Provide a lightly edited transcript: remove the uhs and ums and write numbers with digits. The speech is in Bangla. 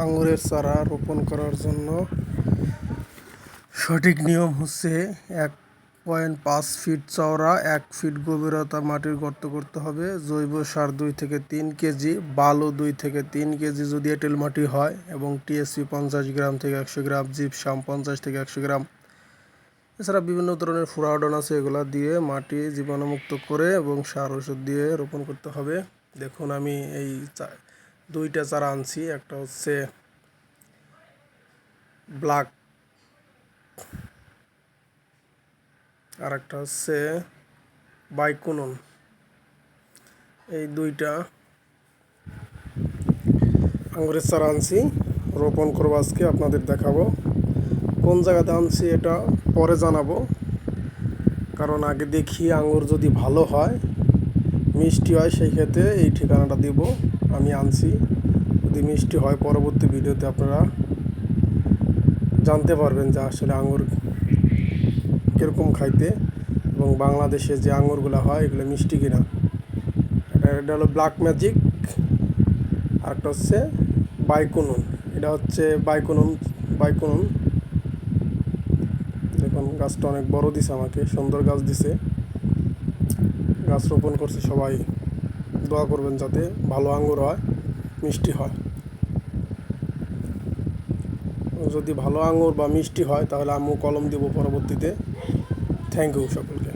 আঙুরের চারা রোপণ করার জন্য সঠিক নিয়ম হচ্ছে 1.5 ফিট চওড়া 1 ফিট গভীরতা মাটির গর্ত করতে হবে। জৈব সার 2 থেকে 3 কেজি, বালু 2 থেকে 3 কেজি যদি এঁটেল মাটি হয়, এবং টিএসপি 50 গ্রাম থেকে 100 গ্রাম, জিপসাম 50 থেকে 100 গ্রাম। এছাড়া বিভিন্ন ধরনের ফুরাডন আছে, এগুলা দিয়ে মাটি জীবাণুমুক্ত করে এবং সার ওষুধ দিয়ে রোপণ করতে হবে। দেখুন, আমি এই দুইটা চারা আনছি। একটা হচ্ছে ব্ল্যাক আর একটা হচ্ছে বাইকুনন। এই দুইটা আঙুরের চারা আনছি, রোপণ করবো আজকে, আপনাদের দেখাবো। কোন জায়গাতে আনছি এটা পরে জানাবো, কারণ আগে দেখি আঙুর যদি ভালো হয়, মিষ্টি হয়, সেই ক্ষেত্রে এই ঠিকানাটা দিব। আমি আনছি, যদি মিষ্টি হয় পরবর্তী ভিডিওতে আপনারা জানতে পারবেন যে আসলে আঙুর কীরকম খাইতে, এবং বাংলাদেশে যে আঙুরগুলো হয় এগুলো মিষ্টি কিনা। এটা হলো ব্ল্যাক ম্যাজিক, আর একটা হচ্ছে বাইকুনন। এটা হচ্ছে বাইকুনন। দেখুন, গাছটা অনেক বড় দিছে, আমাকে সুন্দর গাছ দিছে। গাছ রোপণ করছে, সবাই দোয়া করবেন যাতে ভালো আঙুর হয়, মিষ্টি হয়। যদি ভালো আঙুর বা মিষ্টি হয় তাহলে আম্মু কলম দিব পরবর্তীতে। থ্যাংক ইউ সকলকে।